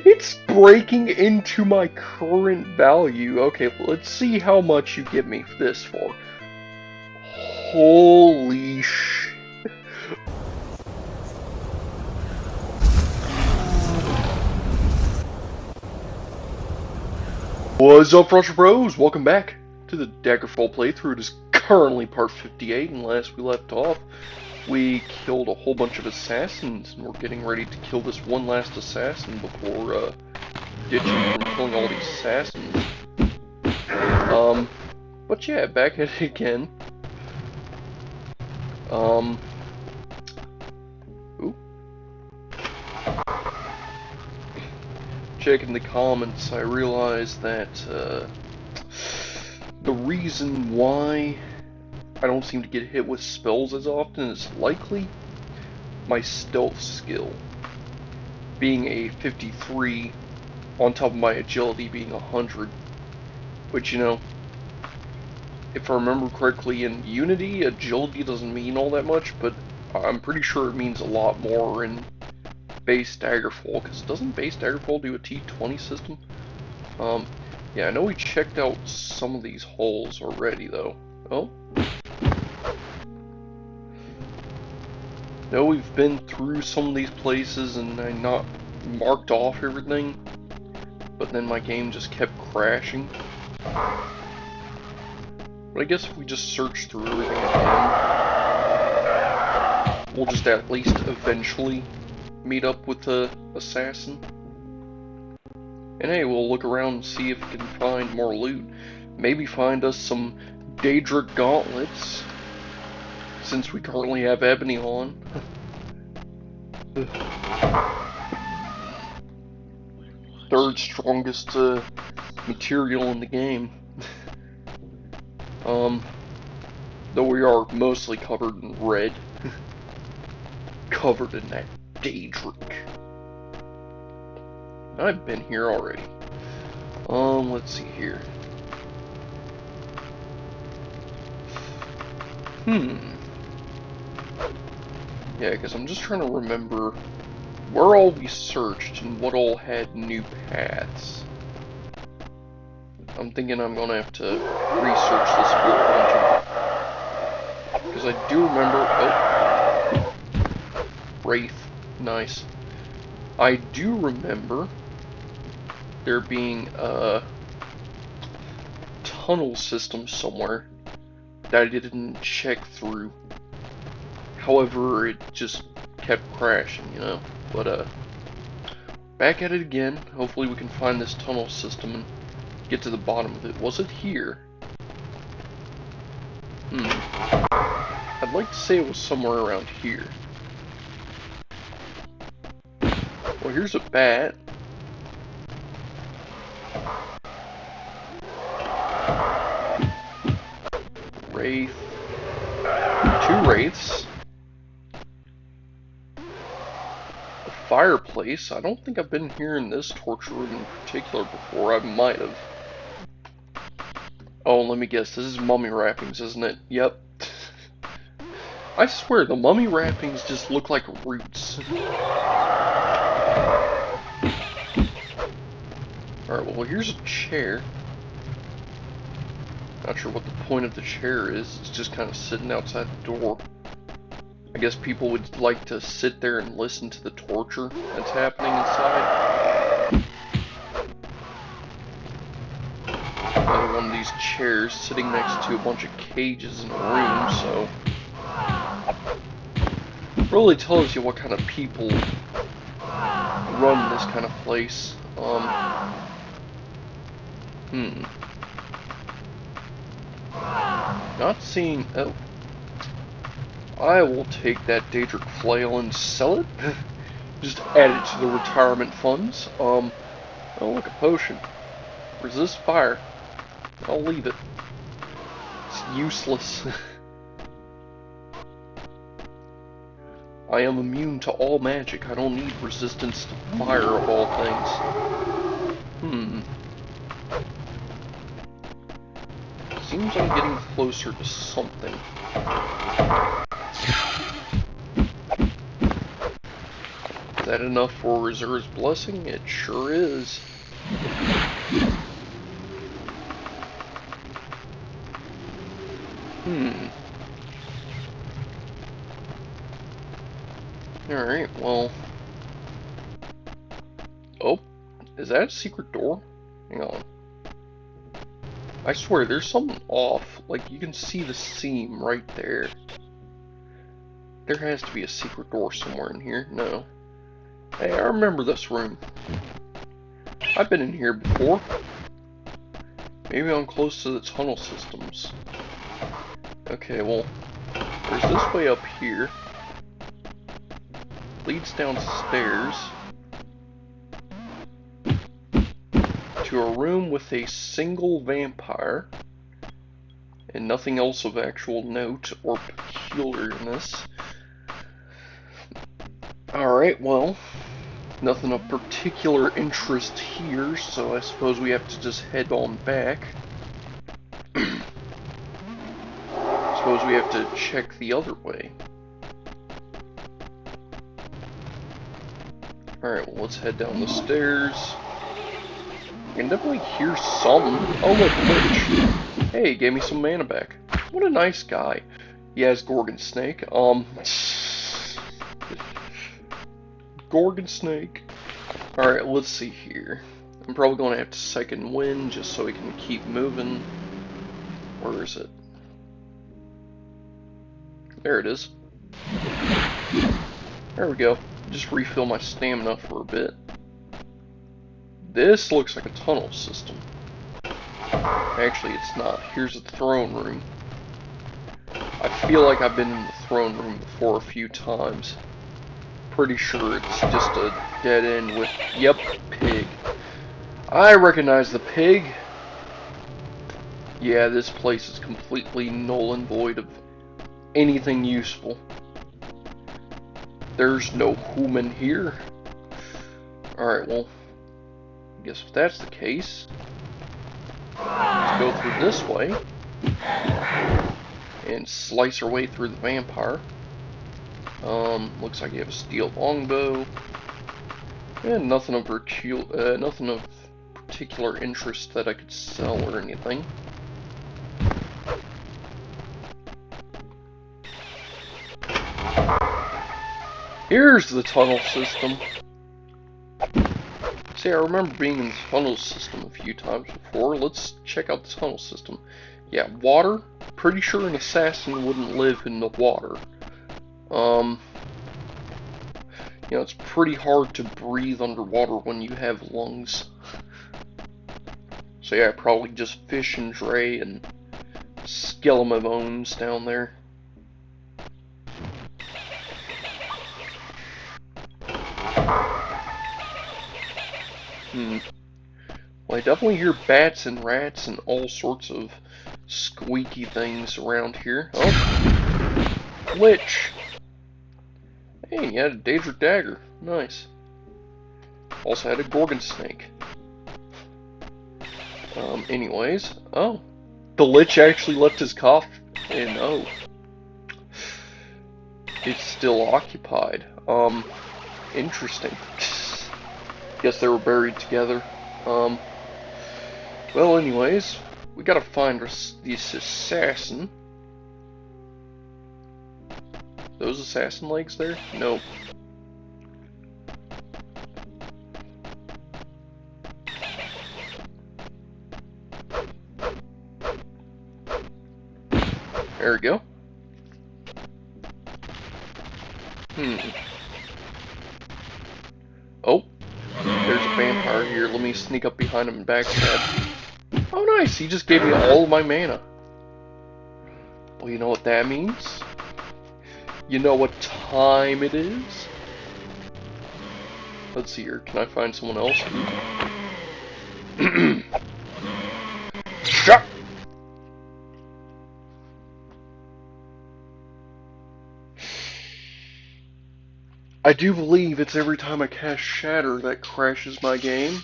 It's breaking into my current value. Okay, let's see how much you give me this for. Holy sh... What's up, Rusher Bros? Welcome back to the Daggerfall playthrough. It is currently part 58, and last we left off, we killed a whole bunch of assassins, and we're getting ready to kill this one last assassin before, ditching from killing all these assassins. But yeah, back at it again. Ooh. Checking the comments, I realized that, the reason why I don't seem to get hit with spells as often is likely my stealth skill being a 53 on top of my agility being 100, which, you know, if I remember correctly, in Unity, agility doesn't mean all that much, but I'm pretty sure it means a lot more in base Daggerfall, because doesn't base Daggerfall do a T20 system? Yeah, I know we checked out some of these holes already, though. Oh. I know we've been through some of these places and I not marked off everything, but then my game just kept crashing. But I guess if we just search through everything again, we'll just at least eventually meet up with the assassin. And hey, we'll look around and see if we can find more loot. Maybe find us some Daedric gauntlets, since we currently have ebony on. Third strongest material in the game. Though we are mostly covered in red. Covered in that Daedric. I've been here already. Let's see here. Yeah, because I'm just trying to remember where all we searched and what all had new paths. I'm thinking I'm gonna have to research this whole bunch of... Because I do remember... Oh. Wraith. Nice. I do remember there being a tunnel system somewhere that I didn't check through. However, it just kept crashing, you know. But, back at it again. Hopefully we can find this tunnel system and get to the bottom of it. Was it here? I'd like to say it was somewhere around here. Well, here's a bat. Wraith. 2 wraiths. A fireplace. I don't think I've been here in this torture room in particular before. I might have. Oh, let me guess. This is mummy wrappings, isn't it? Yep. I swear, the mummy wrappings just look like roots. Alright, well, here's a chair. Not sure what the point of the chair is. It's just kind of sitting outside the door. I guess people would like to sit there and listen to the torture that's happening inside. Another one of these chairs sitting next to a bunch of cages in a room, so... really tells you what kind of people run this kind of place. Not seeing... Oh. I will take that Daedric flail and sell it. Just add it to the retirement funds. Oh, look, a potion. Resist fire. I'll leave it. It's useless. I am immune to all magic. I don't need resistance to fire of all things. Seems I'm getting closer to something. Is that enough for Reserve's blessing? It sure is. Alright, well... Oh, is that a secret door? Hang on. I swear, there's something off. Like, you can see the seam right there. There has to be a secret door somewhere in here. No. Hey, I remember this room. I've been in here before. Maybe I'm close to the tunnel systems. Okay, well, there's this way up here. Leads downstairs to a room with a single vampire and nothing else of actual note or peculiarness. Alright, well, nothing of particular interest here, so I suppose we have to just head on back. Suppose we have to check the other way. Alright, well, let's head down the stairs. I can definitely hear some. Oh, look, Lich. Hey, he gave me some mana back. What a nice guy. He has Gorgon Snake. Gorgon Snake. Alright, let's see here. I'm probably going to have to second wind just so we can keep moving. Where is it? There it is. There we go. Just refill my stamina for a bit. This looks like a tunnel system. Actually, it's not. Here's the throne room. I feel like I've been in the throne room before a few times. Pretty sure it's just a dead end with... Yep, pig. I recognize the pig. Yeah, this place is completely null and void of anything useful. There's no human here. Alright, well, I guess if that's the case, let's go through this way and slice our way through the vampire. Looks like you have a steel longbow and nothing of particular interest that I could sell or anything. Here's the tunnel system. See, I remember being in the tunnel system a few times before. Let's check out the tunnel system. Yeah, water. Pretty sure an assassin wouldn't live in the water. You know, it's pretty hard to breathe underwater when you have lungs. So yeah, probably just fish and Dre and skeleton bones down there. Well, I definitely hear bats and rats and all sorts of squeaky things around here. Oh, Lich. Hey, you had a Daedric Dagger. Nice. Also had a Gorgon Snake. Anyways. Oh. The Lich actually left his coffin. And, oh. It's still occupied. Interesting. Guess they were buried together. Well, anyways. We gotta find this assassin. Those assassin legs there? Nope. There we go. Oh, there's a vampire here. Let me sneak up behind him and backstab. Oh, nice. He just gave me all of my mana. Well, you know what that means? You know what time it is? Let's see here. Can I find someone else? Shut! I do believe it's every time I cast Shatter that crashes my game.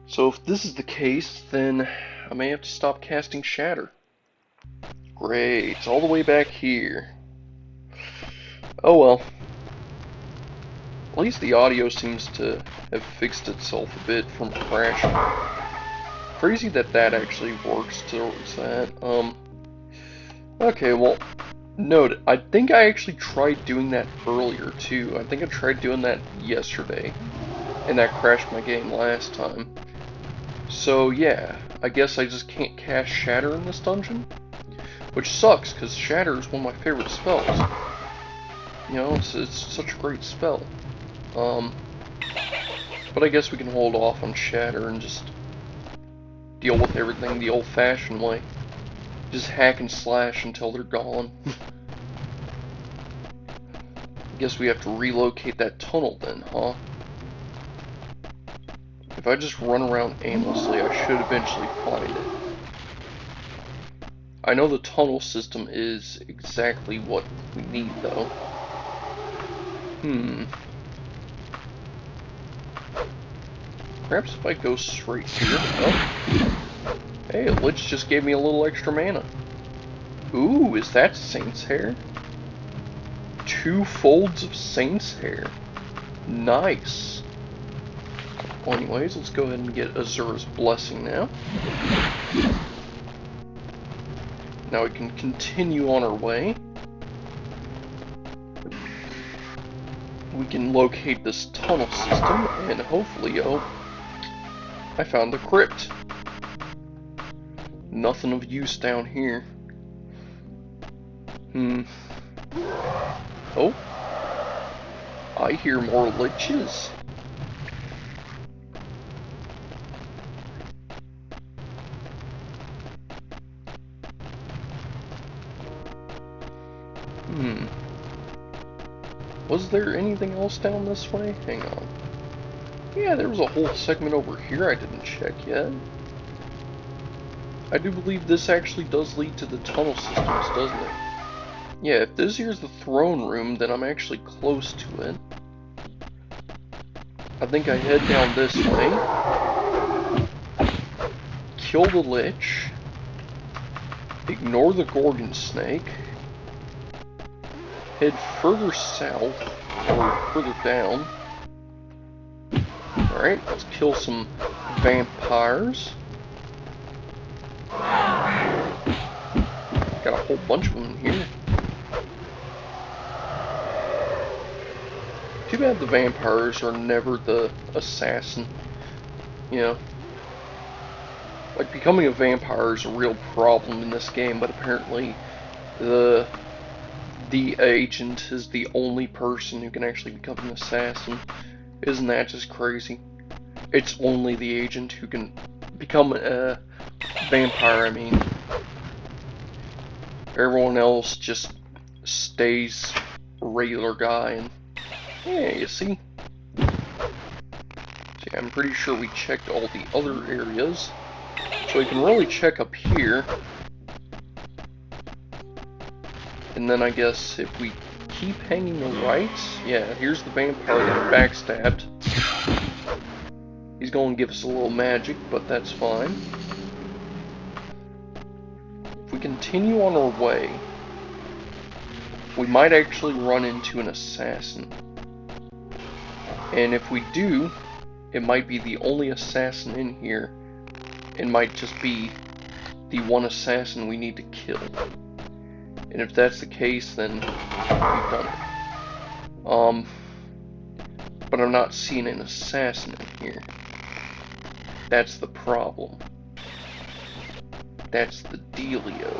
So if this is the case, then I may have to stop casting Shatter. Great, it's all the way back here. Oh well. At least the audio seems to have fixed itself a bit from crashing. Crazy that that actually works towards that. Okay, well, note, I think I actually tried doing that earlier too. I think I tried doing that yesterday, and that crashed my game last time. So yeah, I guess I just can't cast Shatter in this dungeon, which sucks because Shatter is one of my favorite spells. You know, it's such a great spell. But I guess we can hold off on Shatter and just deal with everything the old-fashioned way. Just hack and slash until they're gone. I guess we have to relocate that tunnel then, huh? If I just run around aimlessly, I should eventually find it. I know the tunnel system is exactly what we need, though. Perhaps if I go straight here. Oh. Hey, a Lich just gave me a little extra mana. Ooh, is that Saint's Hair? 2 folds of Saint's Hair. Nice. Well, anyways, let's go ahead and get Azura's Blessing now. Now we can continue on our way. We can locate this tunnel system, and hopefully, oh, I found the crypt. Nothing of use down here. Oh, I hear more liches. Was there anything else down this way? Hang on. Yeah, there was a whole segment over here I didn't check yet. I do believe this actually does lead to the tunnel systems, doesn't it? Yeah, if this here's the throne room, then I'm actually close to it. I think I head down this way. Kill the Lich. Ignore the Gorgon Snake. Head further south, or further down. Alright, let's kill some vampires. Got a whole bunch of them in here. Too bad the vampires are never the assassin. You know, like, becoming a vampire is a real problem in this game, but apparently the agent is the only person who can actually become an assassin. Isn't that just crazy? It's only the agent who can become a vampire, I mean. Everyone else just stays a regular guy, and yeah, you see? See, I'm pretty sure we checked all the other areas. So we can really check up here. And then I guess if we keep hanging the right, yeah, here's the vampire that backstabbed. He's going to give us a little magic, but that's fine. If we continue on our way, we might actually run into an assassin. And if we do, it might be the only assassin in here. It might just be the one assassin we need to kill. And if that's the case, then we've done it. But I'm not seeing an assassin in here. That's the problem. That's the dealio.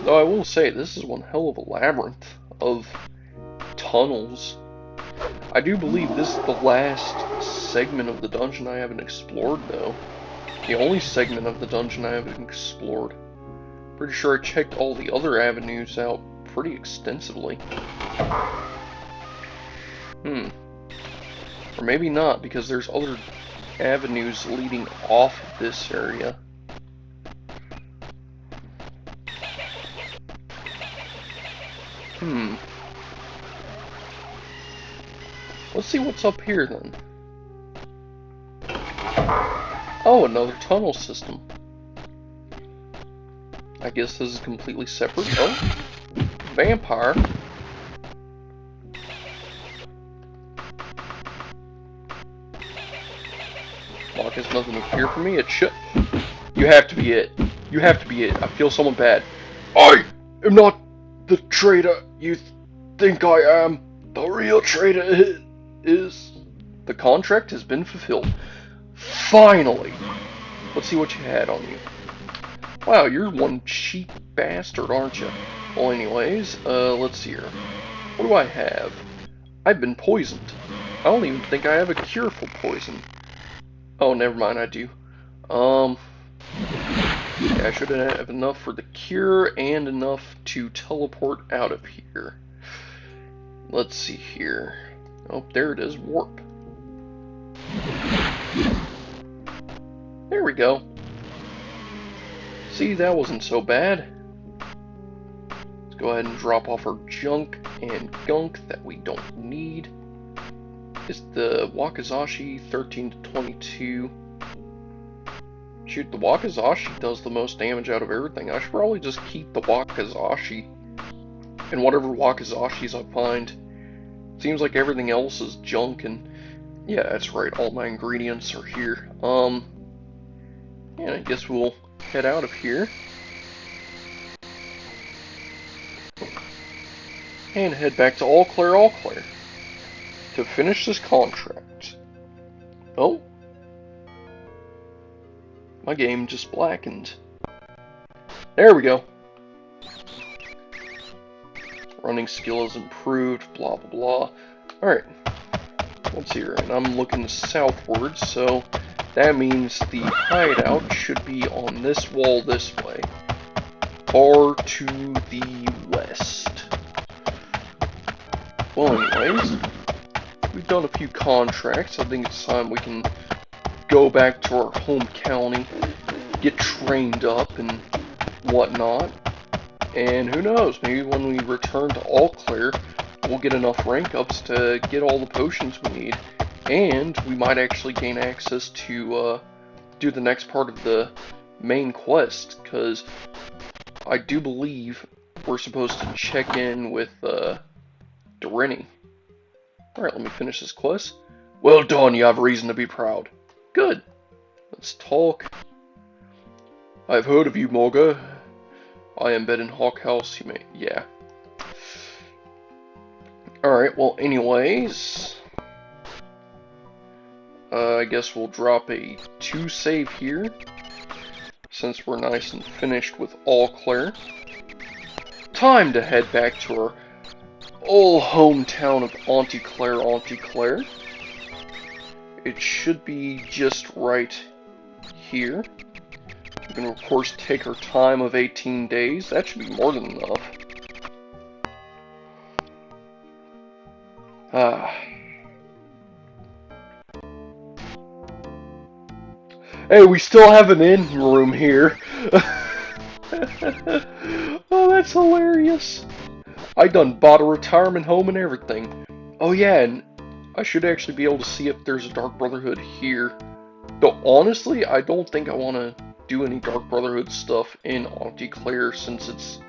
Though I will say, this is one hell of a labyrinth of tunnels. I do believe this is the last segment of the dungeon I haven't explored, though. The only segment of the dungeon I haven't explored. Pretty sure I checked all the other avenues out pretty extensively. Or maybe not, because there's other avenues leading off of this area. Let's see what's up here then. Oh, another tunnel system. I guess this is completely separate. Oh, vampire. Lock has nothing to fear from me. It should. You have to be it. You have to be it. I feel someone bad. I am not the traitor you think I am. The real traitor is. The contract has been fulfilled. Finally! Let's see what you had on you. Wow, you're one cheap bastard, aren't you? Well, anyways, let's see here. What do I have? I've been poisoned. I don't even think I have a cure for poison. Oh, never mind, I do. Yeah, I should have enough for the cure and enough to teleport out of here. Let's see here. Oh, there it is, warp. There we go. See, that wasn't so bad. Let's go ahead and drop off our junk and gunk that we don't need. Is the Wakizashi 13 to 22? Shoot, the Wakizashi does the most damage out of everything. I should probably just keep the Wakizashi. And whatever Wakizashis I find. Seems like everything else is junk, and yeah, that's right, all my ingredients are here. And I guess we'll head out of here. And head back to All Clear to finish this contract. Oh. My game just blackened. There we go. Running skill is improved, blah blah blah. Alright. Let's see here. And I'm looking southward, so that means the hideout should be on this wall this way. Far to the west. Well, anyways, we've done a few contracts. I think it's time we can go back to our home county, get trained up and whatnot. And who knows, maybe when we return to All Clear, we'll get enough rank ups to get all the potions we need. And we might actually gain access to do the next part of the main quest, because I do believe we're supposed to check in with Darini. Alright, let me finish this quest. Well done, you have reason to be proud. Good. Let's talk. I've heard of you, Morga. I am bed in Hawk House, you may... yeah. Alright, well, anyways... I guess we'll drop a 2 save here, since we're nice and finished with All Clear. Time to head back to our old hometown of Auntie Claire. It should be just right here. We can, of course, take our time of 18 days. That should be more than enough. Hey, we still have an inn room here. Oh, that's hilarious. I done bought a retirement home and everything. Oh yeah, and I should actually be able to see if there's a Dark Brotherhood here. Though honestly, I don't think I want to do any Dark Brotherhood stuff in Auntie Claire, since it's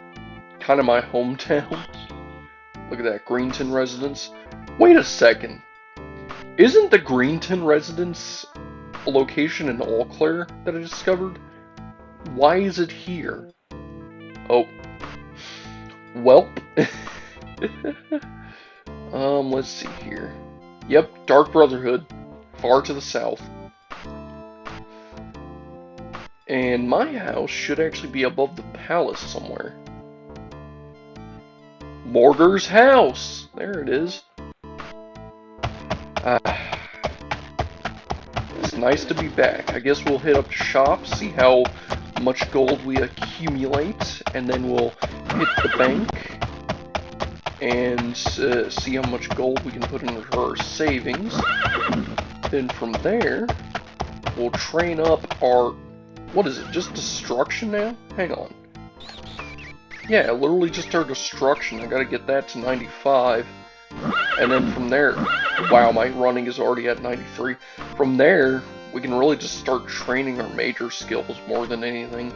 kind of my hometown. Look at that, Greenton residence. Wait a second. Isn't the Greenton residence a location in All Clear that I discovered? Why is it here? Oh. Welp. Let's see here. Yep, Dark Brotherhood. Far to the south. And my house should actually be above the palace somewhere. Morger's house! There it is. It's nice to be back. I guess we'll hit up shop, see how much gold we accumulate, and then we'll hit the bank and see how much gold we can put into our savings. Then from there, we'll train up our... what is it, just destruction now? Hang on. Yeah, literally just our destruction. I gotta get that to 95. And then from there... wow, my running is already at 93. From there, we can really just start training our major skills more than anything.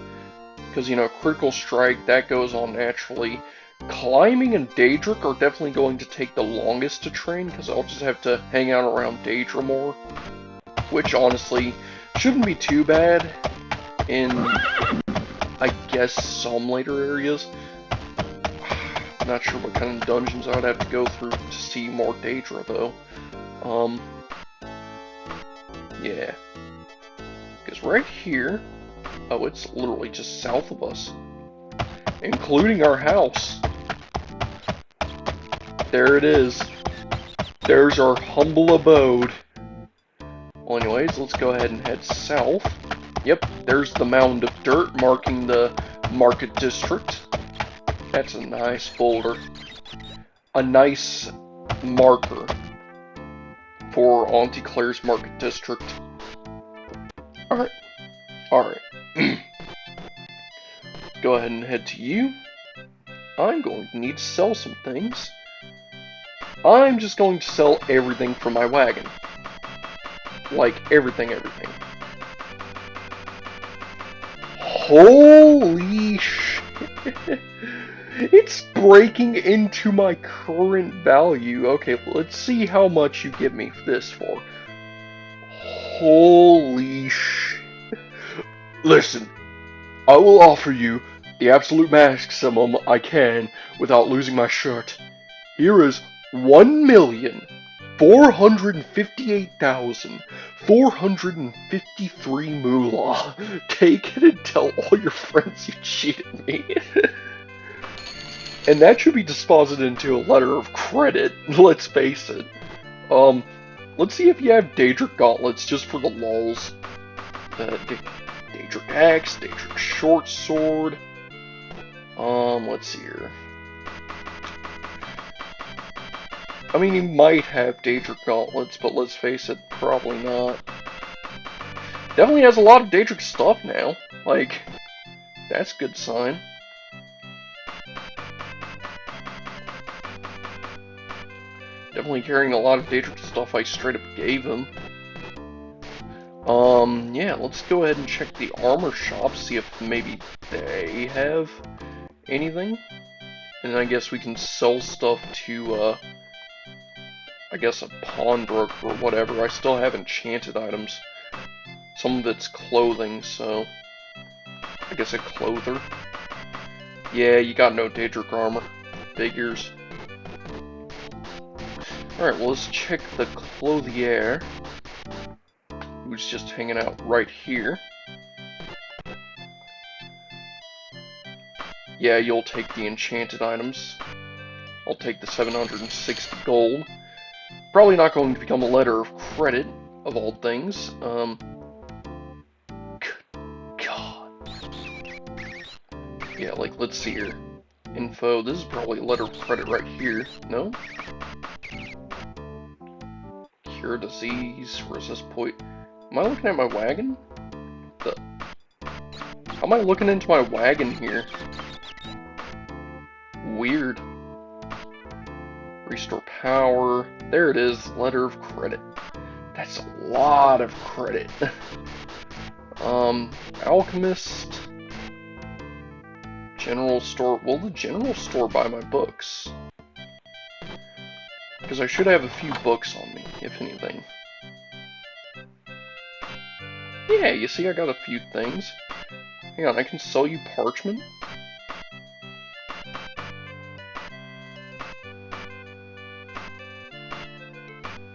Because, you know, Critical Strike, that goes on naturally. Climbing and Daedric are definitely going to take the longest to train, because I'll just have to hang out around Daedra more. Which, honestly, shouldn't be too bad in, I guess, some later areas. Not sure what kind of dungeons I would have to go through to see more Daedra, though. Yeah. Because right here... Oh, it's literally just south of us. Including our house. There it is. There's our humble abode. Well, anyways, let's go ahead and head south. Yep, there's the mound of dirt marking the market district. That's a nice boulder. A nice marker for Auntie Claire's market district. Alright. Alright. Go ahead and head to you. I'm going to need to sell some things. I'm just going to sell everything from my wagon. Like, everything. Holy shit! It's breaking into my current value. Okay, let's see how much you give me this for. Holy shit. Listen, I will offer you the absolute maximum I can without losing my shirt. Here is 1,458,453 moolah. Take it and tell all your friends you cheated me. And that should be deposited into a letter of credit, let's face it. Let's see if you have Daedric gauntlets just for the lulz. Daedric axe, Daedric short sword. Let's see here. I mean, you might have Daedric gauntlets, but let's face it, probably not. Definitely has a lot of Daedric stuff now. Like, that's a good sign. Definitely carrying a lot of Daedric stuff I straight up gave him. Yeah, let's go ahead and check the armor shop, see if maybe they have anything. And I guess we can sell stuff to, I guess a pawnbroker or whatever. I still have enchanted items. Some of it's clothing, so... I guess a clother. Yeah, you got no Daedric armor. Figures. Alright, well, let's check the clothier, who's just hanging out right here. Yeah, you'll take the enchanted items. I'll take the 760 gold. Probably not going to become a letter of credit, of all things. Good God. Yeah, like, let's see here. Info, this is probably a letter of credit right here. No? Cure disease, resist point. Am I looking at my wagon? How am I looking into my wagon here? Weird. Restore power. There it is, letter of credit. That's a lot of credit. Alchemist. General store. Will the general store buy my books? Because I should have a few books on me, if anything. Yeah, you see I got a few things. Hang on, I can sell you parchment?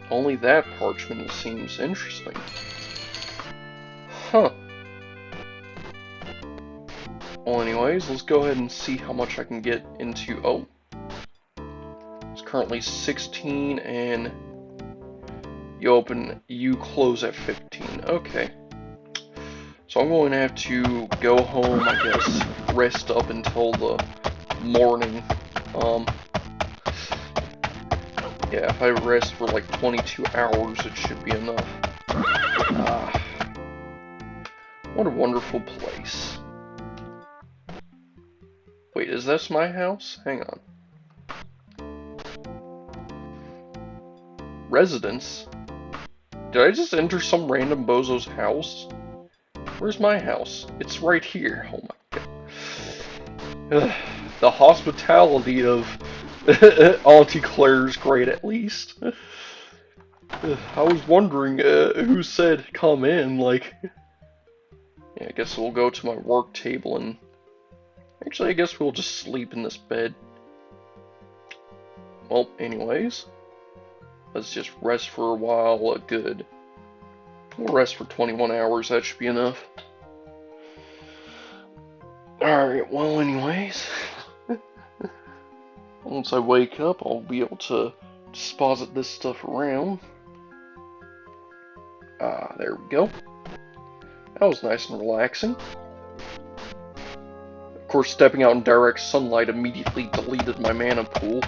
Only that parchment seems interesting. Huh. Well, anyways, let's go ahead and see how much I can get into... Oh. It's currently 16, and... You close at 15. Okay. So I'm going to have to go home, I guess, rest up until the morning. Yeah, if I rest for like 22 hours, it should be enough. What a wonderful place. Wait, is this my house? Hang on. Residence? Did I just enter some random bozo's house? Where's my house? It's right here. Oh my god. the hospitality of Auntie Claire's great, at least. I was wondering who said come in, like... Yeah, I guess we'll go to my work table and... Actually, I guess we'll just sleep in this bed. Well, anyways. Let's just rest for a while, good. We'll rest for 21 hours, that should be enough. Alright, well anyways. Once I wake up, I'll be able to deposit this stuff around. Ah, there we go. That was nice and relaxing. Of course, stepping out in direct sunlight immediately deleted my mana pool.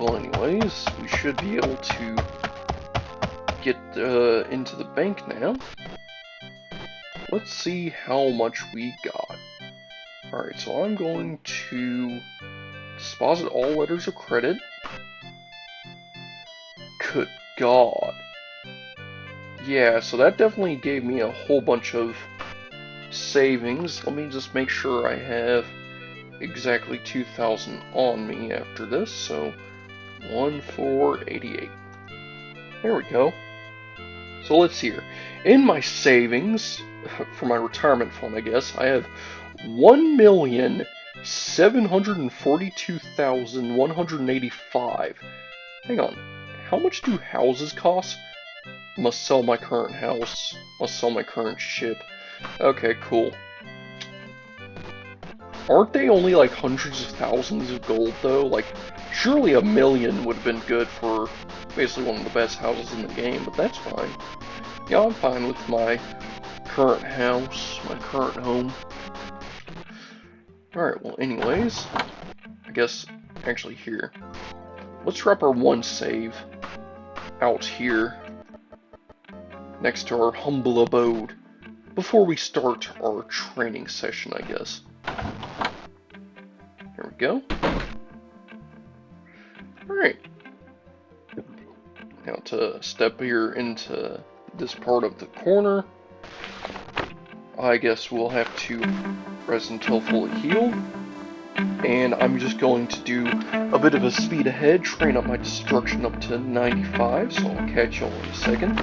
Well, anyways, we should be able to get into the bank now. Let's see how much we got. Alright, so I'm going to deposit all letters of credit. Good God. Yeah, so that definitely gave me a whole bunch of savings. Let me just make sure I have exactly 2,000 on me after this. So 1,488. There we go. So let's see here. In my savings, for my retirement fund, I guess, I have 1,742,185. Hang on. How much do houses cost? Must sell my current house. Must sell my current ship. Okay, cool. Aren't they only like hundreds of thousands of gold though? Like, surely 1,000,000 would have been good for basically one of the best houses in the game, but that's fine. Yeah, I'm fine with my current house, my current home. Alright, well anyways, I guess, actually here. Let's drop our one save out here, next to our humble abode, before we start our training session, I guess. There we go. Alright. Now to step here into this part of the corner, I guess we'll have to rest until fully healed. And I'm just going to do a bit of a speed ahead, train up my destruction up to 95, so I'll catch y'all in a second.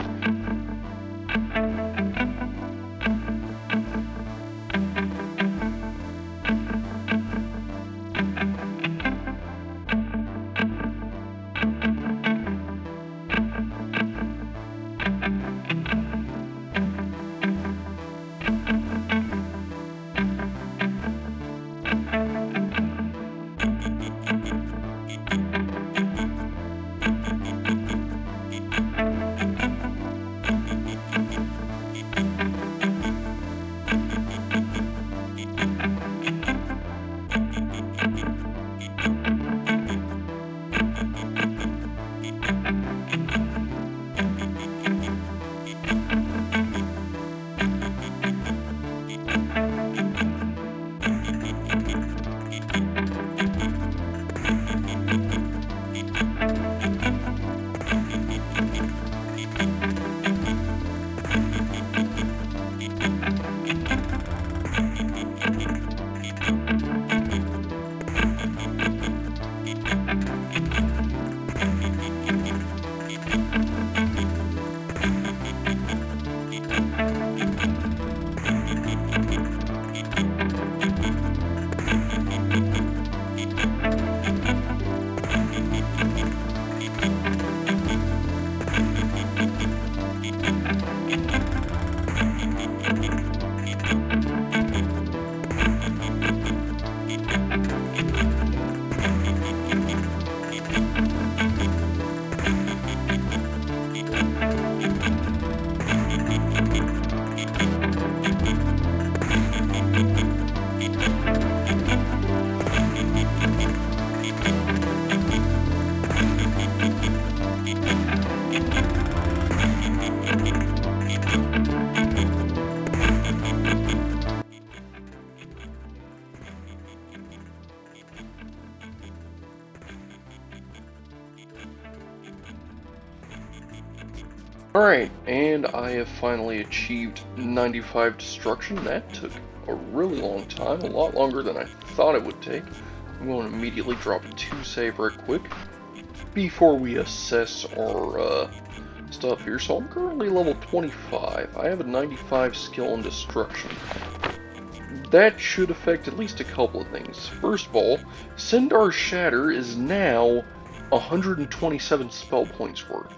Alright, and I have finally achieved 95 destruction. That took a really long time, a lot longer than I thought it would take. I'm going to immediately drop a 2 save right quick before we assess our stuff here. So I'm currently level 25. I have a 95 skill in destruction. That should affect at least a couple of things. First of all, Sindar's Shatter is now 127 spell points worth.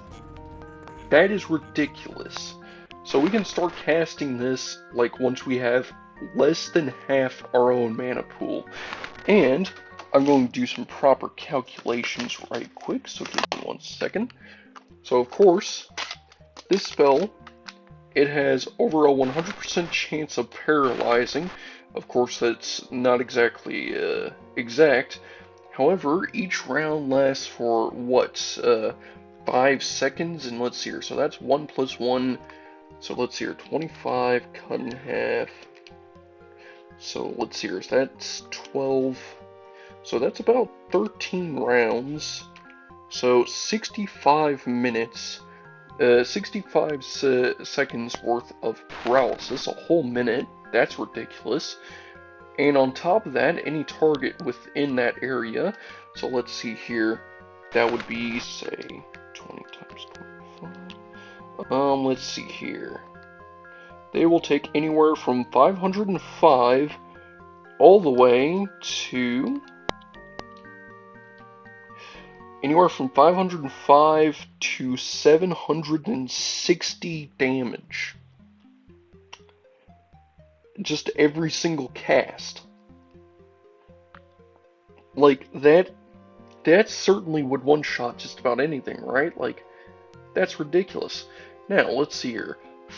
That is ridiculous. So we can start casting this like once we have less than half our own mana pool. And I'm going to do some proper calculations right quick, so give me 1 second. So of course, this spell, it has over a 100% chance of paralyzing. Of course, that's not exactly exact. However, each round lasts for, what, 5 seconds? And let's see here, so that's 1 plus 1. So let's see here, 25 cut in half. So let's see here, that's 12. So that's about 13 rounds. So 65 minutes. 65 seconds worth of paralysis, a whole minute. That's ridiculous. And on top of that, any target within that area, so let's see here, that would be, say, 20 times 25. Let's see here. They will take anywhere from 505 all the way to anywhere from 505 to 760 damage. Just every single cast. Like, that certainly would one-shot just about anything, right? Like, that's ridiculous. Now, let's see here.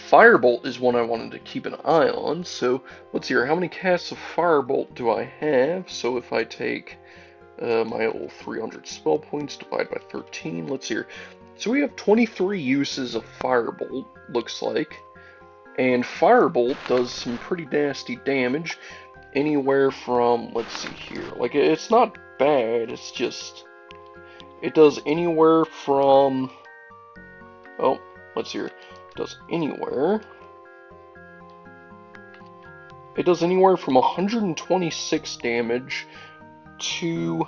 Firebolt is one I wanted to keep an eye on, so let's see here. How many casts of Firebolt do I have? So if I take my old 300 spell points, divide by 13. Let's see here. So we have 23 uses of Firebolt, looks like. And Firebolt does some pretty nasty damage. Anywhere from, let's see here. Like, it's not bad, it's just... It does anywhere from... Oh, let's see here. It does anywhere... It does anywhere from 126 damage to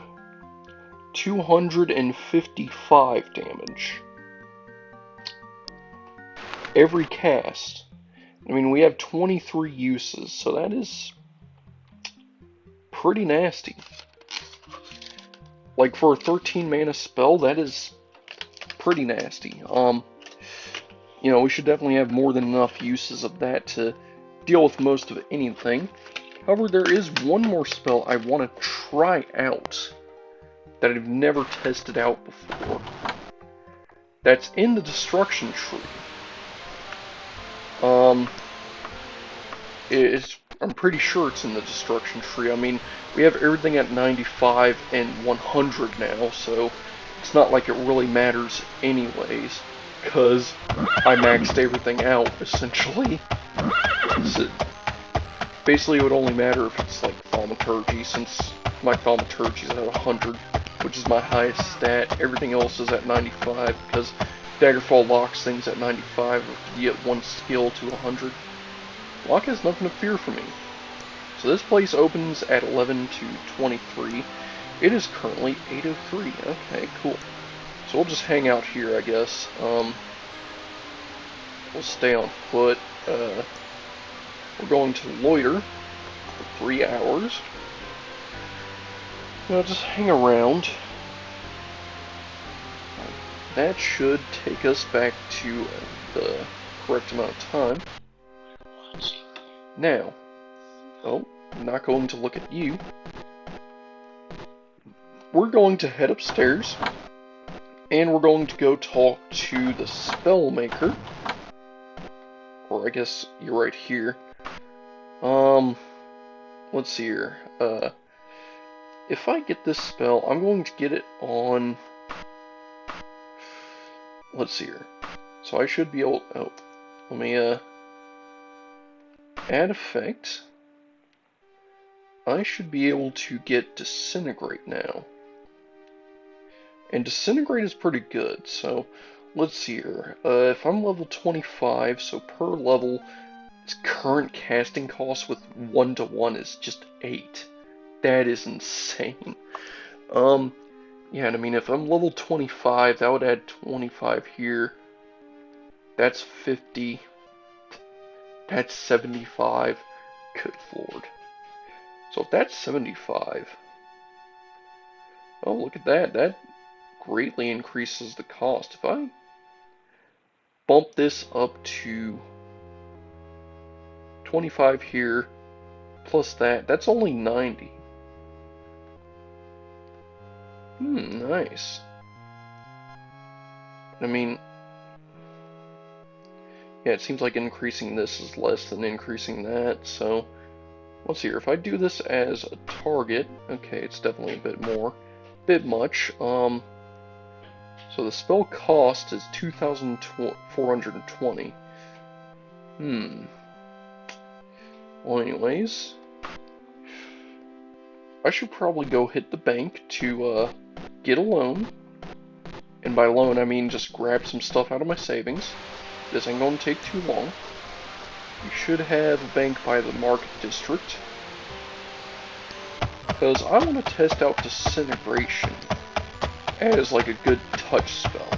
255 damage. Every cast. I mean, we have 23 uses, so that is pretty nasty. Like, for a 13 mana spell, that is pretty nasty. You know, we should definitely have more than enough uses of that to deal with most of anything. However, there is one more spell I want to try out that I've never tested out before. That's in the Destruction Tree. I'm pretty sure it's in the Destruction Tree. I mean, we have everything at 95 and 100 now, so it's not like it really matters anyways, because I maxed everything out, essentially. So basically, it would only matter if it's like Thaumaturgy, since my Thaumaturgy is at 100, which is my highest stat. Everything else is at 95, because Daggerfall locks things at 95 if you get one skill to 100. Lock has nothing to fear from me. So this place opens at 11 to 23. It is currently 8:03. Okay, cool. So we'll just hang out here, I guess. We'll stay on foot. We're going to loiter for 3 hours. You know, just hang around. That should take us back to the correct amount of time. Now, oh, I'm not going to look at you. We're going to head upstairs, and we're going to go talk to the Spellmaker. Or I guess you're right here. Let's see here. If I get this spell, I'm going to get it on... Let's see here. So I should be able... Oh, let me, add effect. I should be able to get Disintegrate now. And Disintegrate is pretty good, so let's see here. If I'm level 25, so per level, its current casting cost with 1-to-1 is just 8. That is insane. Yeah, and I mean, if I'm level 25, that would add 25 here. That's 50. That's 75. Good lord. So if that's 75, oh, look at that. That greatly increases the cost. If I bump this up to 25 here, plus that, that's only 90. Nice. I mean, yeah, it seems like increasing this is less than increasing that, so let's see here. If I do this as a target, okay, it's definitely a bit more. Bit much. So the spell cost is 2,420. Well, anyways, I should probably go hit the bank to get a loan. And by loan, I mean just grab some stuff out of my savings. This ain't gonna take too long. You should have a bank by the market district. Because I want to test out Disintegration as like a good touch spell.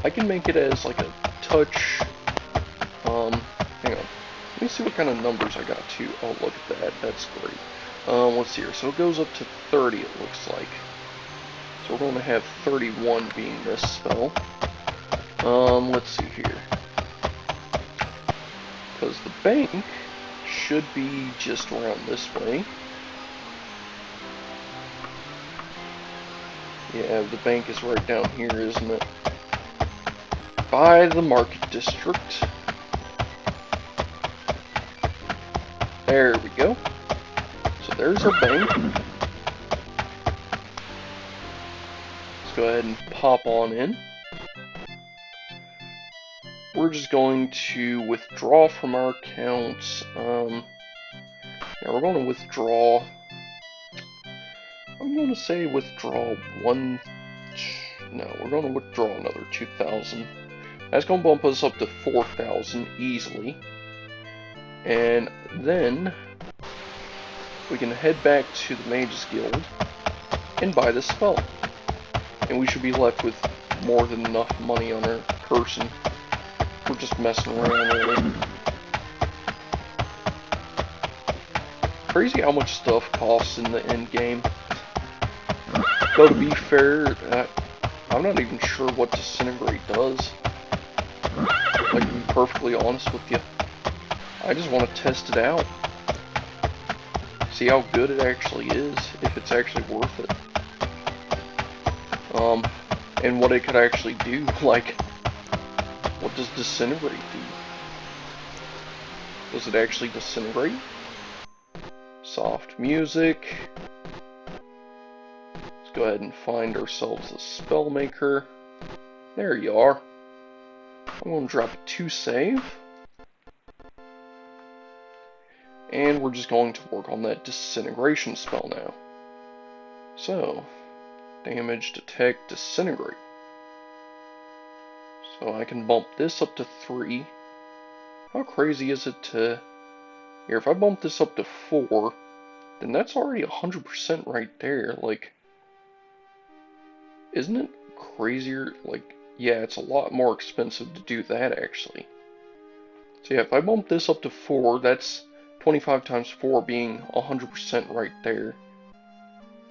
I can make it as like a touch, hang on. Let me see what kind of numbers I got too. Oh, look at that. That's great. Let's see here. So it goes up to 30, it looks like. So we're going to have 31 being this spell. Let's see here. Because the bank should be just around this way. Yeah, the bank is right down here, isn't it? By the market district. There we go. So there's our bank. Let's go ahead and pop on in. We're just going to withdraw from our accounts. Yeah, we're going to withdraw. I'm going to say withdraw one. No, we're going to withdraw another 2,000. That's going to bump us up to 4,000 easily. And then we can head back to the Mages Guild and buy this spell. And we should be left with more than enough money on our person. We're just messing around with it. Crazy how much stuff costs in the end game. Though to be fair, I'm not even sure what Disintegrate does. Like, to be perfectly honest with you. I just want to test it out. See how good it actually is, if it's actually worth it. And what it could actually do, like, what does Disintegrate do? Does it actually disintegrate? Soft music. Let's go ahead and find ourselves a spell maker. There you are. I'm going to drop a 2 save. And we're just going to work on that Disintegration spell now. So, damage, detect, disintegrate. So I can bump this up to 3. How crazy is it to... Here, if I bump this up to 4, then that's already 100% right there. Like, isn't it crazier? Like, yeah, it's a lot more expensive to do that, actually. So yeah, if I bump this up to 4, that's 25 times 4 being 100% right there.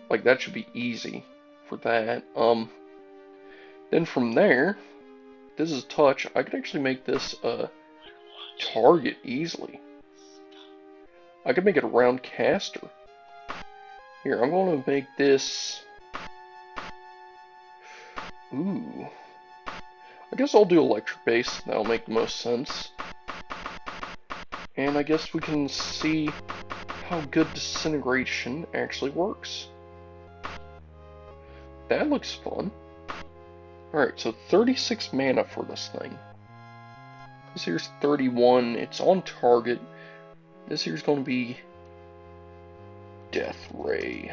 Like, that should be easy for that. Then from there, this is touch. I could actually make this a target easily. I could make it a round caster. Here, I'm going to make this... Ooh. I guess I'll do electric base. That'll make the most sense. And I guess we can see how good Disintegration actually works. That looks fun. Alright, so 36 mana for this thing. This here's 31. It's on target. This here's going to be Death Ray.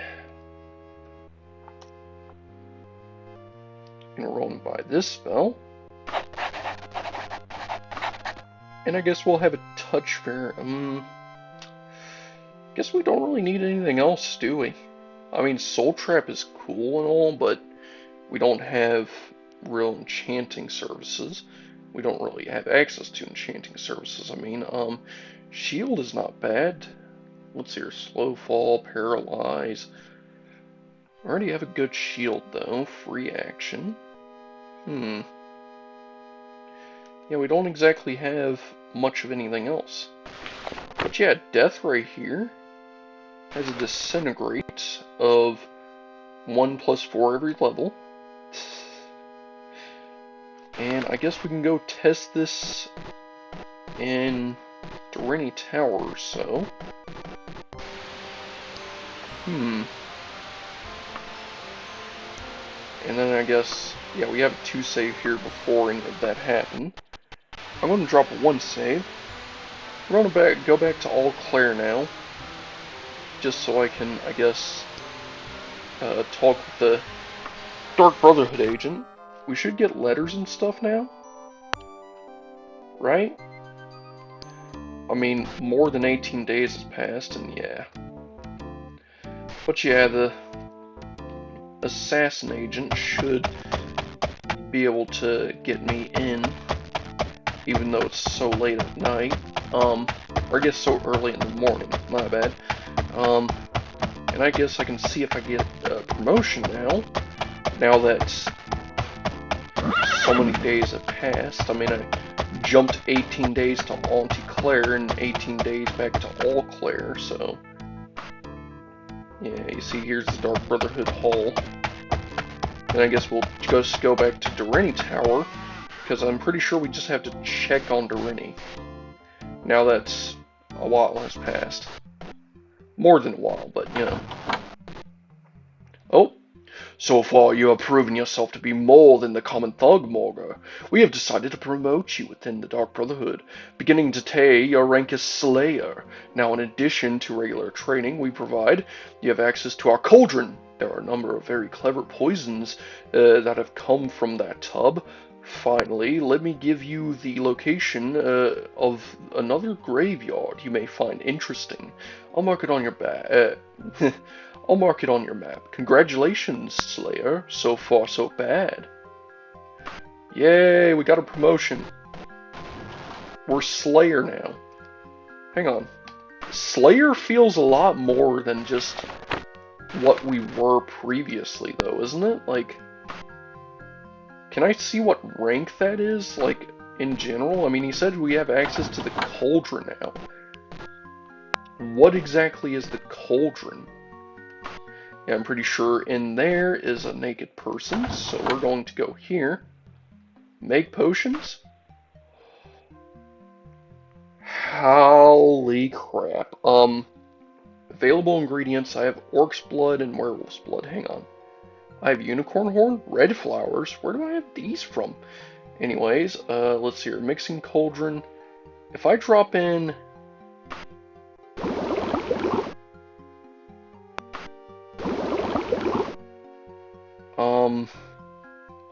gonna roll and buy this spell. And I guess we'll have a touch fair. Guess we don't really need anything else, do we? I mean, Soul Trap is cool and all, but we don't have real enchanting services. We don't really have access to enchanting services. I mean, Shield is not bad. Let's see here, Slow Fall, Paralyze. I already have a good shield though, free action. Yeah, we don't exactly have much of anything else. But yeah, Death Ray here has a Disintegrate of 1+4 every level. And I guess we can go test this in Doreni Tower or so. And then I guess, yeah, we have a 2 save here before any of that happened. I'm going to drop a 1 save. We're going to go back to All Claire now. Just so I can, I guess, talk with the Dark Brotherhood agent. We should get letters and stuff now. Right? I mean, more than 18 days has passed, and yeah. But yeah, the assassin agent should be able to get me in, even though it's so late at night. Or I guess so early in the morning, my bad. And I guess I can see if I get a promotion now that so many days have passed. I mean, I jumped 18 days to Auntie Claire and 18 days back to All Claire, so... Yeah, you see here's the Dark Brotherhood Hall. And I guess we'll just go back to Doreni Tower, because I'm pretty sure we just have to check on Doreni. Now that's a while has passed. More than a while, but you know. Oh, so far you have proven yourself to be more than the common thug, Morga. We have decided to promote you within the Dark Brotherhood. Beginning today, your rank is Slayer. Now, in addition to regular training we provide, you have access to our cauldron. There are a number of very clever poisons that have come from that tub. Finally, let me give you the location of another graveyard you may find interesting. I'll mark it on your I'll mark it on your map. Congratulations, Slayer. So far, so bad. Yay, we got a promotion. We're Slayer now. Hang on. Slayer feels a lot more than just what we were previously, though, isn't it? Like... Can I see what rank that is, like, in general? I mean, he said we have access to the cauldron now. What exactly is the cauldron? Yeah, I'm pretty sure in there is a naked person, so we're going to go here. Make potions? Holy crap. Available ingredients, I have orc's blood and werewolf's blood. Hang on. I have unicorn horn, red flowers. Where do I have these from? Anyways, let's see here. Mixing cauldron. If I drop in...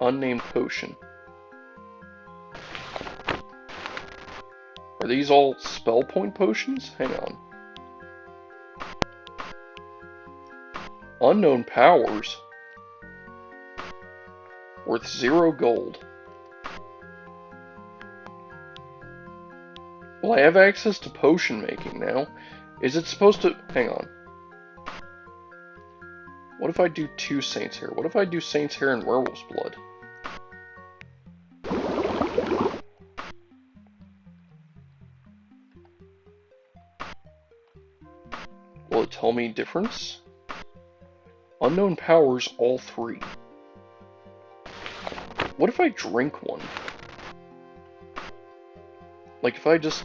unnamed potion. Are these all spell point potions? Hang on. Unknown powers. Worth 0 gold. Well, I have access to potion making now. Is it supposed to... Hang on. What if I do 2 Saint's Hair? What if I do Saint's Hair and Werewolf's Blood? Will it tell me difference? Unknown powers, all 3. What if I drink one? Like if I just...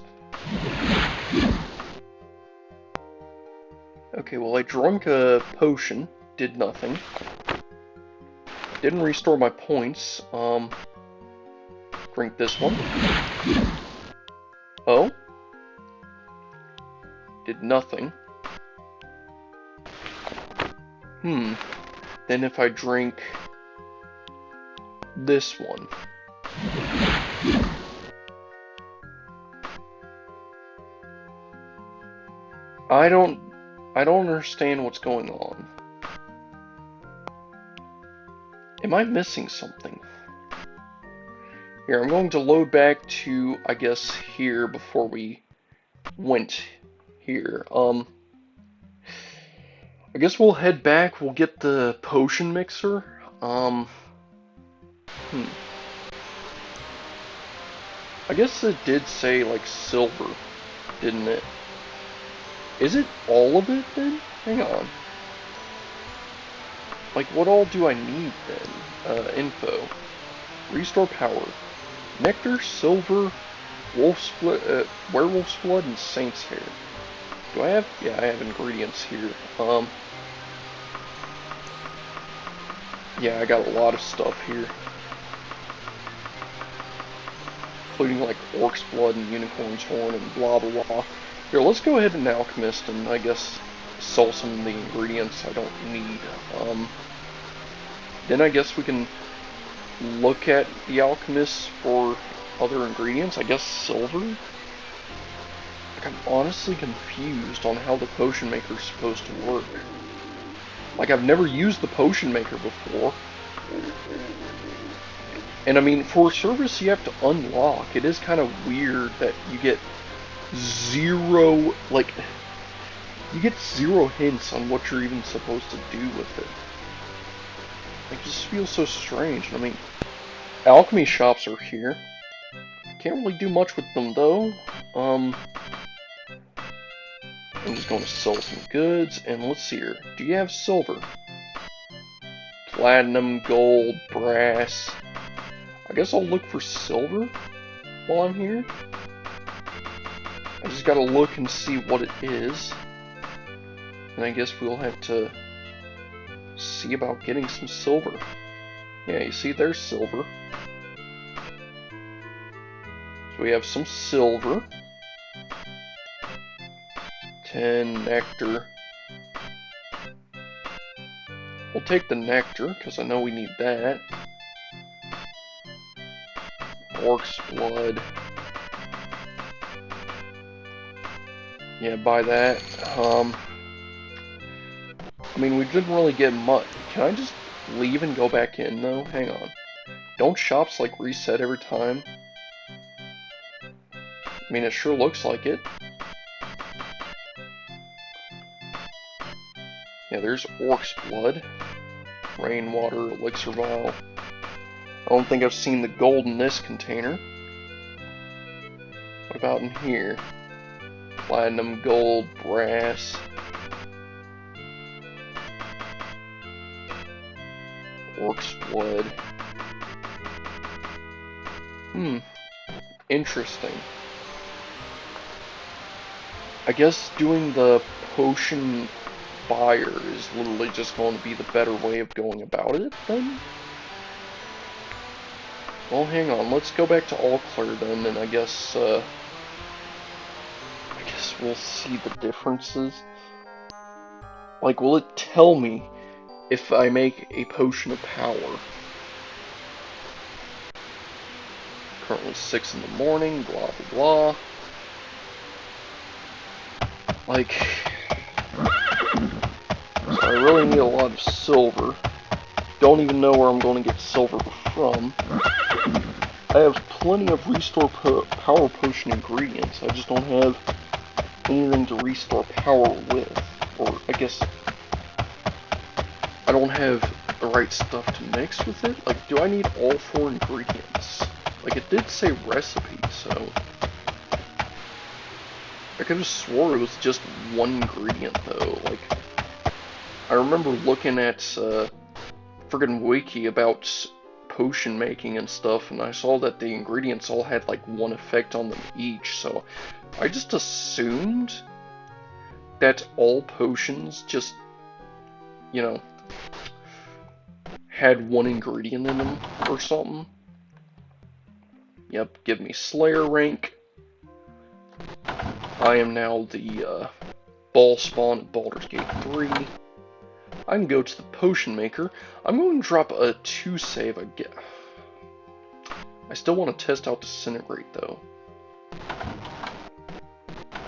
Okay, well I drank a potion, did nothing. Didn't restore my points. Drink this one. Oh? Did nothing. Then if I drink this one. I don't understand what's going on. Am I missing something? Here, I'm going to load back to, I guess, here before we went here. I guess we'll head back, we'll get the potion mixer. I guess it did say, like, silver, didn't it? Is it all of it, then? Hang on. Like, what all do I need, then? Info. Restore power. Nectar, silver, werewolf's blood, and saint's hair. Do I have? Yeah, I have ingredients here. Yeah, I got a lot of stuff here. Including, like, orc's blood and unicorn's horn and blah blah blah. Here, let's go ahead and alchemist and, I guess, sell some of the ingredients I don't need. Then I guess we can look at the alchemist for other ingredients. I guess silver? Like, I'm honestly confused on how the potion maker is supposed to work. Like, I've never used the potion maker before. And I mean, for a service you have to unlock. It is kind of weird that you get zero, like, you get zero hints on what you're even supposed to do with it. It just feels so strange. I mean, alchemy shops are here. Can't really do much with them, though. I'm just going to sell some goods, and let's see here. Do you have silver? Platinum, gold, brass. I guess I'll look for silver while I'm here. I just gotta look and see what it is. And I guess we'll have to see about getting some silver. Yeah, you see, there's silver. So we have some silver. 10 nectar. We'll take the nectar, because I know we need that. Orc's blood. Yeah, buy that. I mean, we didn't really get much. Can I just leave and go back in, though? Hang on. Don't shops, like, reset every time? I mean, it sure looks like it. Yeah, there's orc's blood. Rainwater, elixir vial. I don't think I've seen the gold in this container. What about in here? Platinum, gold, brass. Orc's blood. Interesting. I guess doing the potion buyer is literally just going to be the better way of going about it, then? Well, hang on. Let's go back to All Clear, then, and I guess we'll see the differences. Like, will it tell me if I make a potion of power? Currently 6 in the morning, blah blah blah. Like, so I really need a lot of silver. Don't even know where I'm going to get silver from. I have plenty of restore power potion ingredients. I just don't have anything to restore power with. Or, I guess, I don't have the right stuff to mix with it. Like, do I need all 4 ingredients? Like, it did say recipe, so I could have swore it was just 1 ingredient, though. Like, I remember looking at friggin' wiki about potion making and stuff, and I saw that the ingredients all had like 1 effect on them each, so I just assumed that all potions just, you know, had 1 ingredient in them or something. Yep, give me Slayer rank. I am now the ball spawn at Baldur's Gate 3. I can go to the potion maker. I'm going to drop a 2 save again. I still want to test out Disintegrate, though.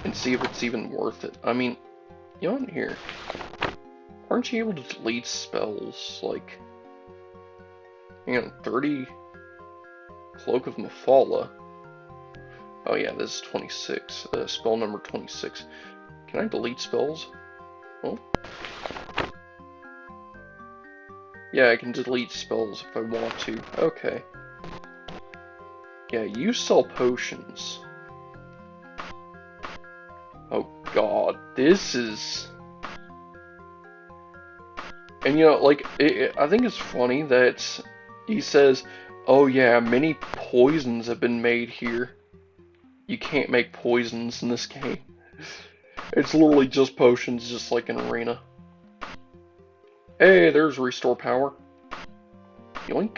And see if it's even worth it. I mean, you know, in here, aren't you able to delete spells? Like, hang on, 30 Cloak of Mephala. Oh yeah, this is 26. Spell number 26. Can I delete spells? Oh. Yeah, I can delete spells if I want to. Okay. Yeah, you sell potions. Oh god, this is... And you know, like, I think it's funny that he says, oh yeah, many poisons have been made here. You can't make poisons in this game. It's literally just potions, just like an arena. Hey, there's Restore Power. Yoink.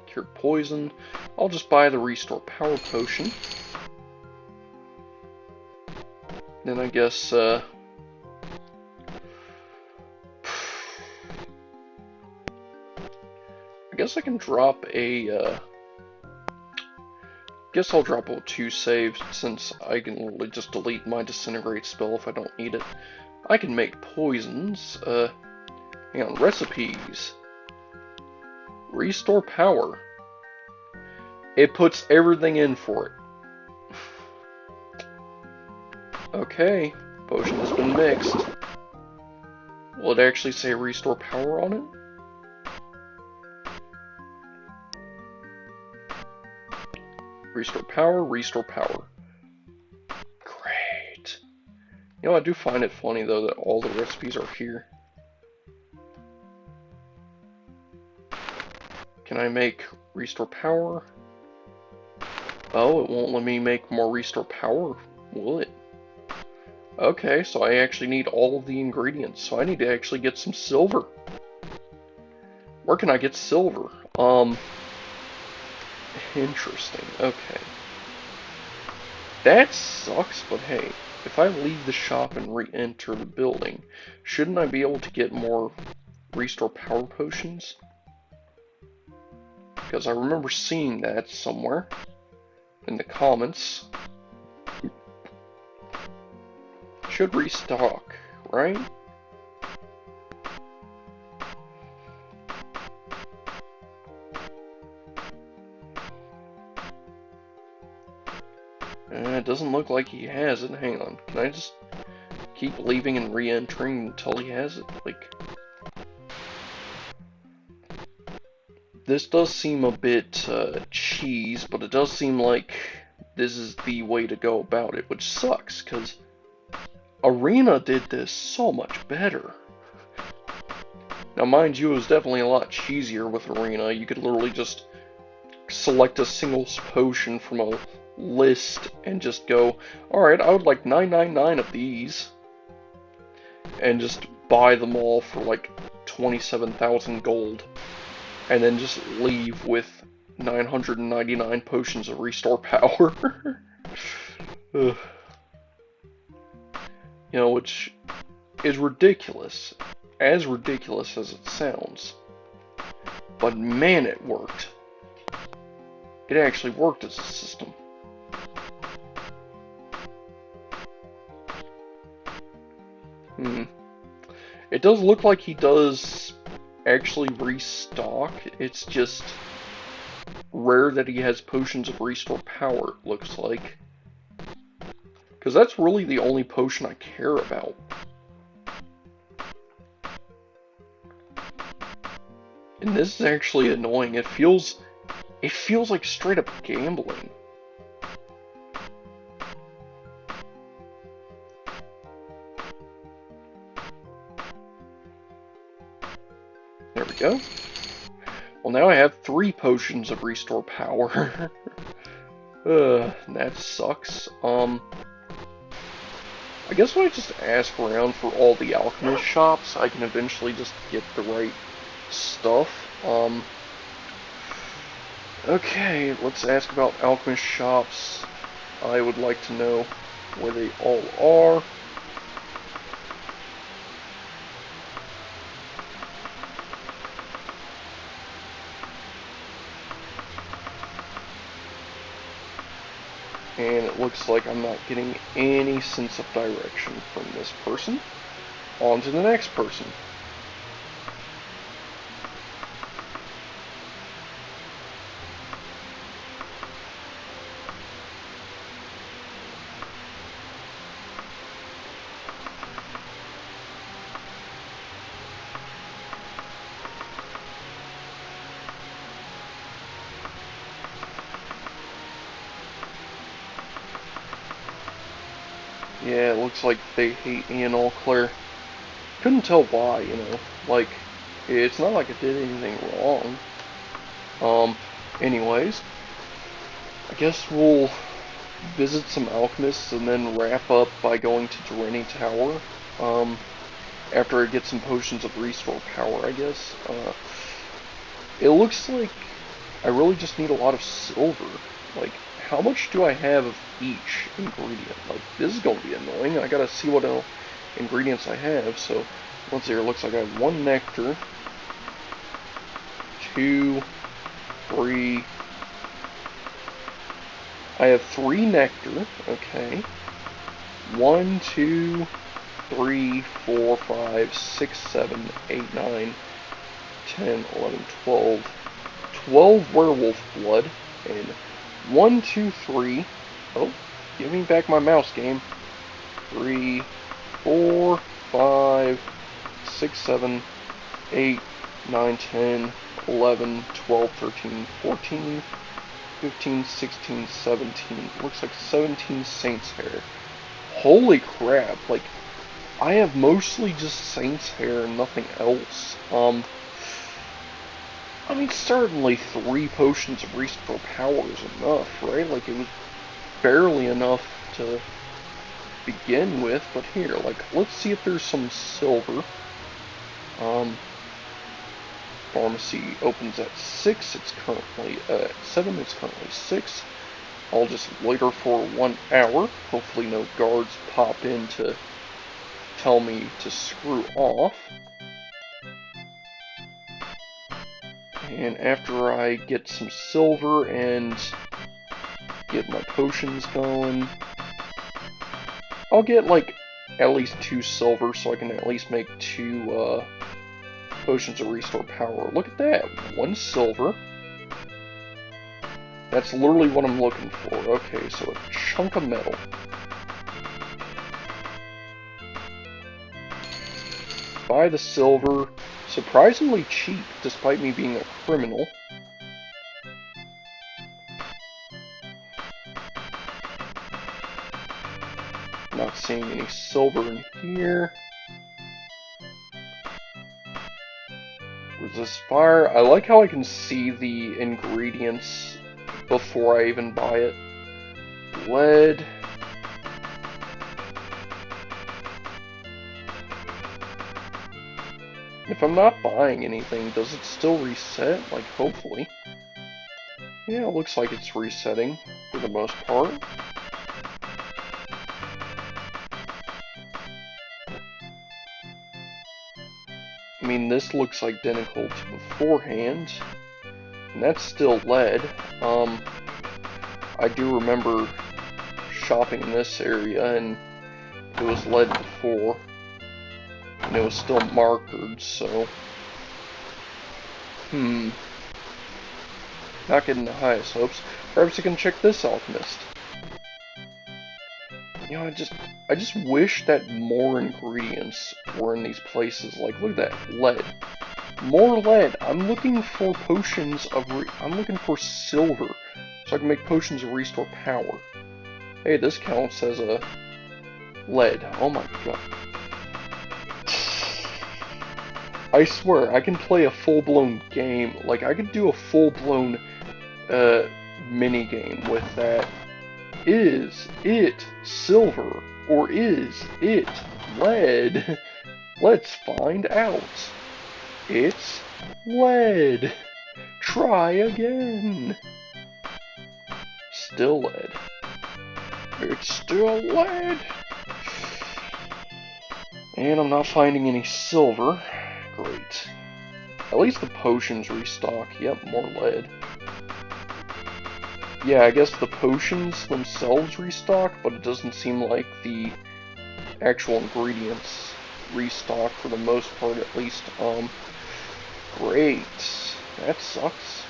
Cure Poison. I'll just buy the Restore Power potion. Then I guess, I guess I can drop a, guess I'll drop a 2 saves, since I can literally just delete my Disintegrate spell if I don't need it. I can make poisons, hang on, recipes. Restore Power. It puts everything in for it. Okay, potion has been mixed. Will it actually say Restore Power on it? Restore Power, Restore Power. Great. You know, I do find it funny, though, that all the recipes are here. Can I make Restore Power? Oh, it won't let me make more Restore Power, will it? Okay, so I actually need all of the ingredients, so I need to actually get some silver. Where can I get silver? Interesting, okay. That sucks, but hey, if I leave the shop and re-enter the building, shouldn't I be able to get more Restore Power potions? Because I remember seeing that somewhere in the comments. Should restock, right? It doesn't look like he has it. Hang on. Can I just keep leaving and re-entering until he has it? Like, this does seem a bit cheese, but it does seem like this is the way to go about it, which sucks, because Arena did this so much better. Now, mind you, it was definitely a lot cheesier with Arena. You could literally just select a single potion from a list and just go, alright, I would like 999 of these, and just buy them all for like 27,000 gold, and then just leave with 999 potions of Restore Power. You know, which is ridiculous. As ridiculous as it sounds. But man, it worked. It actually worked as a system. It does look like he does actually restock. It's just rare that he has potions of Restore Power, it looks like. Because that's really the only potion I care about. And this is actually annoying. It feels like straight up gambling. There we go. Well, now I have 3 potions of Restore Power. That sucks. I guess when I just ask around for all the alchemist shops, I can eventually just get the right stuff. Okay, let's ask about alchemist shops. I would like to know where they all are. And it looks like I'm not getting any sense of direction from this person. On to the next person. Yeah, it looks like they hate me and all clear. Couldn't tell why, you know. Like, it's not like I did anything wrong. Anyways, I guess we'll visit some alchemists and then wrap up by going to Durrani Tower. After I get some potions of restore power, I guess. It looks like I really just need a lot of silver. Like, how much do I have of each ingredient? Like, this is going to be annoying. I gotta see what ingredients I have. So, let's see here. It looks like I have 1 nectar, 2, 3. I have 3 nectar. Okay. 1, 2, 3, 4, 5, 6, 7, 8, 9, 10, 11, 12. 12 werewolf blood. And 1, 2, 3. Oh, give me back my mouse, game. 3, 4, 5, 6, 7, 8, 9, 10, 11, 12, 13, 14, 15, 16, 17. Looks like 17 Saints hair. Holy crap, like, I have mostly just Saints hair and nothing else. I mean, certainly 3 potions of restore power is enough, right? Like, it was barely enough to begin with, but here, like, let's see if there's some silver. Pharmacy opens at 6, it's currently at 7, it's currently 6. I'll just loiter for 1 hour. Hopefully no guards pop in to tell me to screw off. And after I get some silver and get my potions going, I'll get like at least 2 silver so I can at least make 2 potions of restore power. Look at that, 1 silver. That's literally what I'm looking for. Okay, so a chunk of metal. Buy the silver. Surprisingly cheap, despite me being a criminal. Not seeing any silver in here. Resist fire. I like how I can see the ingredients before I even buy it. Lead. If I'm not buying anything, does it still reset? Like, hopefully. Yeah, it looks like it's resetting for the most part. I mean, this looks identical to beforehand, and that's still lead. I do remember shopping in this area, and it was lead before, and it was still markered, so... Not getting the highest hopes. Perhaps I can check this alchemist. You know, I just wish that more ingredients were in these places. Like, look at that, lead. More lead. I'm looking for potions of I'm looking for silver, so I can make potions of restore power. Hey, this counts as a lead. Oh my god. I swear, I can play a full-blown game. Like, I could do a full-blown, mini-game with that. Is it silver, or is it lead? Let's find out. It's lead. Try again. Still lead. It's still lead. And I'm not finding any silver. Great. At least the potions restock. Yep, more lead. yeah, I guess the potions themselves restock, but it doesn't seem like the actual ingredients restock for the most part, at least. Great. That sucks.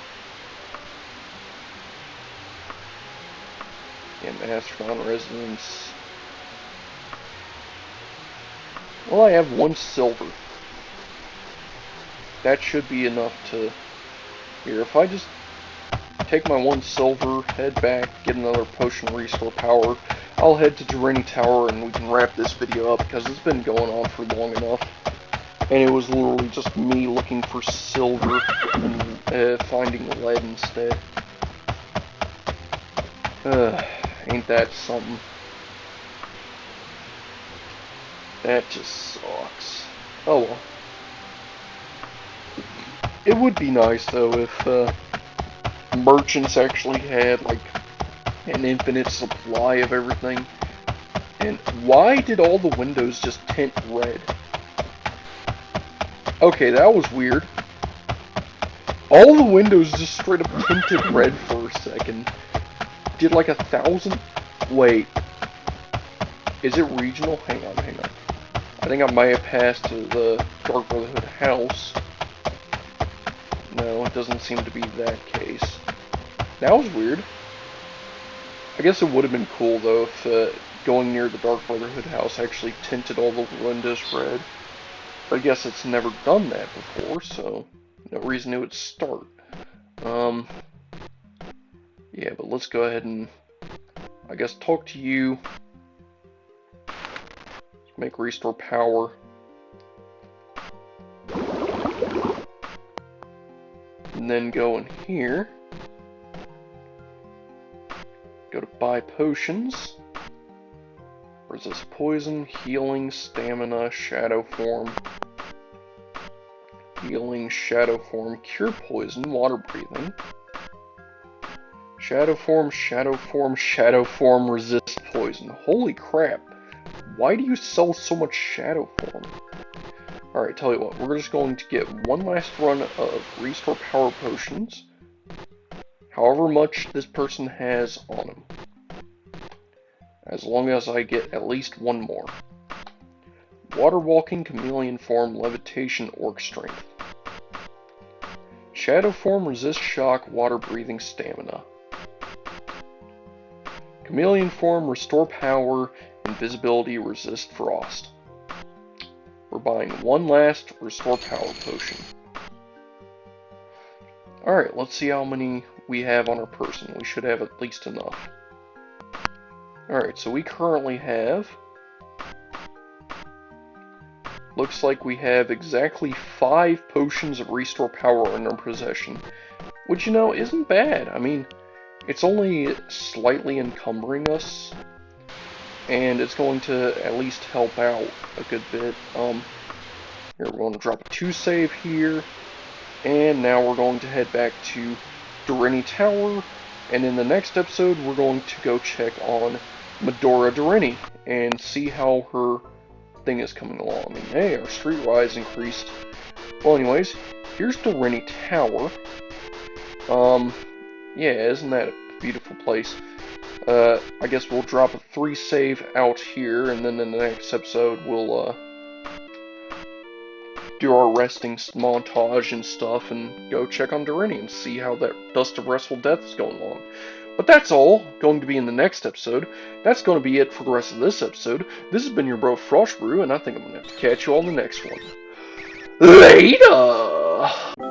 Yeah, Mastodon Residence. Well, I have 1 silver. That should be enough to... Here, if I just take my 1 silver, head back, get another potion, restore power, I'll head to Durini Tower and we can wrap this video up because it's been going on for long enough. And it was literally just me looking for silver and finding lead instead. Ain't that something? That just sucks. Oh well. It would be nice though if merchants actually had like an infinite supply of everything. And why did all the windows just tint red? Okay, that was weird. All the windows just straight up tinted red for a second. Did like 1,000... Wait. Is it regional? Hang on. I think I might have passed to the Dark Brotherhood house. No, it doesn't seem to be that case. That was weird. I guess it would have been cool though if going near the Dark Brotherhood house actually tinted all the windows red. But I guess it's never done that before, so no reason it would start. Yeah, but let's go ahead and, I guess, talk to you. Make restore power. And then go in here. Go to buy potions. Resist poison, healing, stamina, shadow form. Healing, shadow form, cure poison, water breathing. Shadow form, resist poison. Holy crap. Why do you sell so much shadow form? Alright, tell you what, we're just going to get one last run of restore power potions. However much this person has on him. As long as I get at least 1 more. Water walking, chameleon form, levitation, orc strength. Shadow form, resist shock, water breathing, stamina. Chameleon form, restore power, invisibility, resist frost. We're buying one last restore power potion. Alright, let's see how many we have on our person. We should have at least enough. Alright, so we currently have... Looks like we have exactly 5 potions of restore power in our possession. Which, you know, isn't bad. I mean, it's only slightly encumbering us. And it's going to at least help out a good bit. Here, we're going to drop a 2 save here. And now we're going to head back to Durini Tower. And in the next episode, we're going to go check on Medora Durini and see how her thing is coming along. I mean, hey, our streetwise increased. Well, anyways, here's Durini Tower. Yeah, isn't that a beautiful place? I guess we'll drop a 3 save out here, and then in the next episode, we'll, do our resting montage and stuff, and go check on Durini and see how that Dust of Restful Death is going along. But that's all going to be in the next episode. That's going to be it for the rest of this episode. This has been your bro Frostbrew, and I think I'm going to have to catch you all in the next one. Later!